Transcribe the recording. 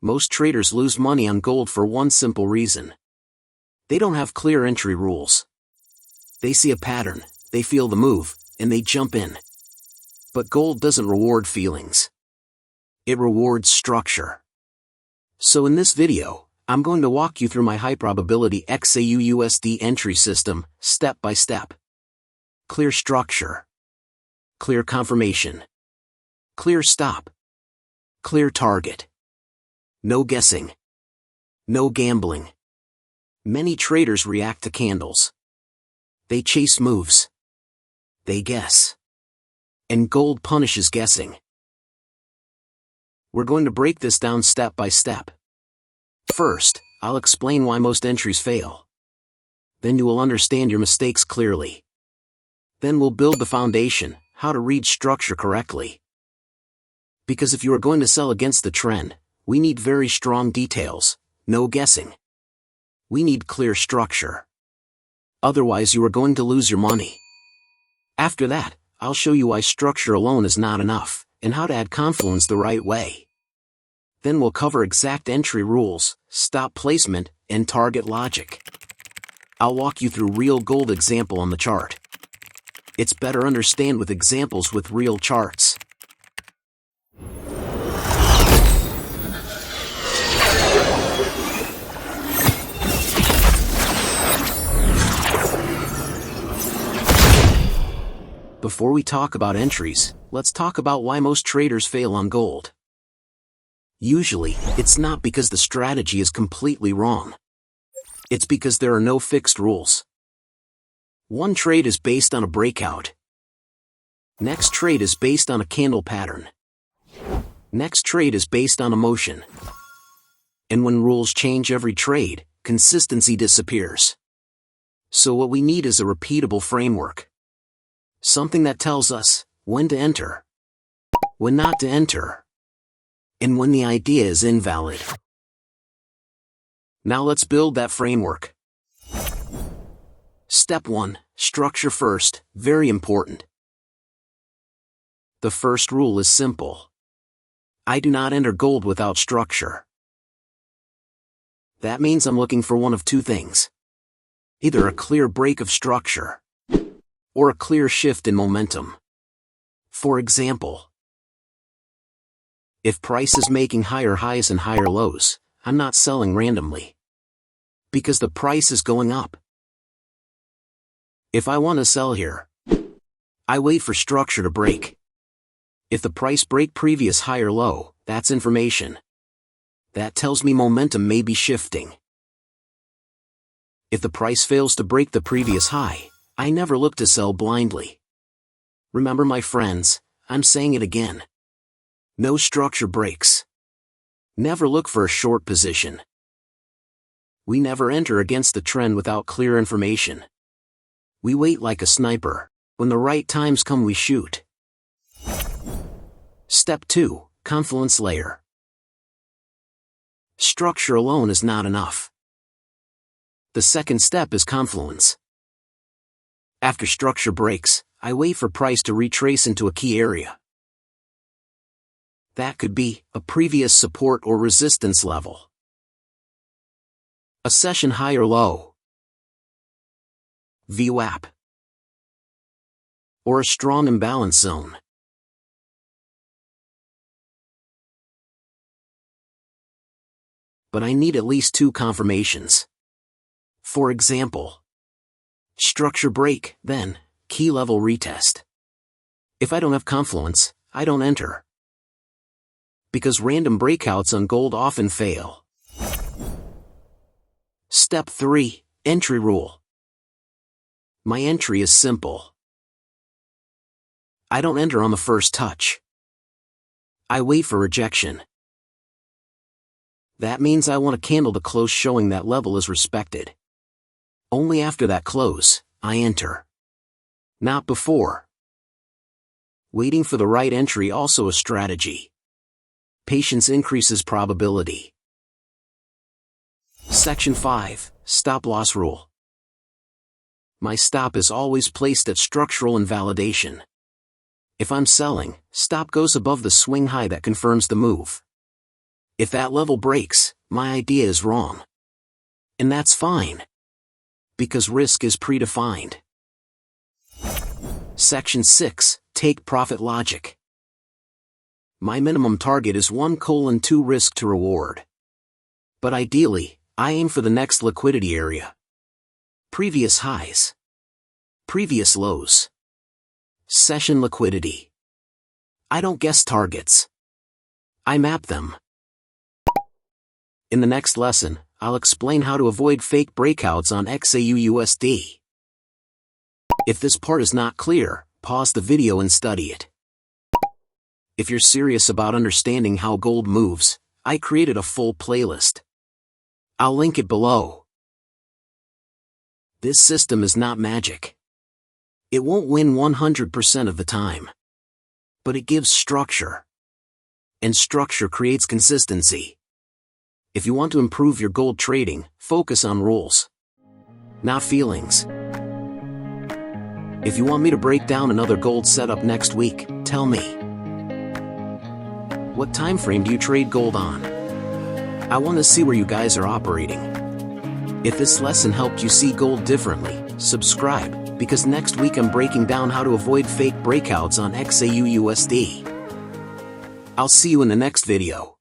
most traders lose money on gold for one simple reason. They don't have clear entry rules. They see a pattern, they feel the move, and they jump in. But gold doesn't reward feelings. It rewards structure. So in this video, I'm going to walk you through my high probability XAUUSD entry system, step by step. Clear structure. Clear confirmation. Clear stop. Clear target. No guessing. No gambling. Many traders react to candles. They chase moves. They guess. And gold punishes guessing. We're going to break this down step by step. First, I'll explain why most entries fail. Then you will understand your mistakes clearly. Then we'll build the foundation, how to read structure correctly. Because if you are going to sell against the trend, we need very strong details, no guessing. We need clear structure. Otherwise you are going to lose your money. After that, I'll show you why structure alone is not enough, and how to add confluence the right way. Then we'll cover exact entry rules, stop placement, and target logic. I'll walk you through real gold example on the chart. It's better understand with examples with real charts. Before we talk about entries, let's talk about why most traders fail on gold. Usually, it's not because the strategy is completely wrong. It's because there are no fixed rules. One trade is based on a breakout. Next trade is based on a candle pattern. Next trade is based on emotion. And when rules change every trade, consistency disappears. So what we need is a repeatable framework. Something that tells us when to enter, when not to enter, and when the idea is invalid. Now let's build that framework. Step 1, structure first, very important. The first rule is simple. I do not enter gold without structure. That means I'm looking for one of two things. Either a clear break of structure, or a clear shift in momentum. For example, if price is making higher highs and higher lows, I'm not selling randomly. Because the price is going up. If I want to sell here, I wait for structure to break. If the price break previous high or low, that's information. That tells me momentum may be shifting. If the price fails to break the previous high, I never look to sell blindly. Remember my friends, I'm saying it again. No structure breaks. Never look for a short position. We never enter against the trend without clear information. We wait like a sniper. When the right times come we shoot. Step 2, confluence layer. Structure alone is not enough. The second step is confluence. After structure breaks, I wait for price to retrace into a key area. That could be a previous support or resistance level, a session high or low, VWAP, or a strong imbalance zone. But I need at least two confirmations. For example, structure break, then, key level retest. If I don't have confluence, I don't enter. Because random breakouts on gold often fail. Step 3, entry rule. My entry is simple. I don't enter on the first touch. I wait for rejection. That means I want a candle to close showing that level is respected. Only after that close, I enter. Not before. Waiting for the right entry also a strategy. Patience increases probability. Section 5, Stop Loss Rule. My stop is always placed at structural invalidation. If I'm selling, stop goes above the swing high that confirms the move. If that level breaks, my idea is wrong. And that's fine. Because risk is predefined. Section 6, Take Profit Logic. My minimum target is 1:2 risk to reward. But ideally, I aim for the next liquidity area. Previous highs. Previous lows. Session liquidity. I don't guess targets. I map them. In the next lesson, I'll explain how to avoid fake breakouts on XAUUSD. If this part is not clear, pause the video and study it. If you're serious about understanding how gold moves, I created a full playlist. I'll link it below. This system is not magic. It won't win 100% of the time. But it gives structure. And structure creates consistency. If you want to improve your gold trading, focus on rules, not feelings. If you want me to break down another gold setup next week, tell me. What time frame do you trade gold on? I want to see where you guys are operating. If this lesson helped you see gold differently, subscribe, because next week I'm breaking down how to avoid fake breakouts on XAUUSD. I'll see you in the next video.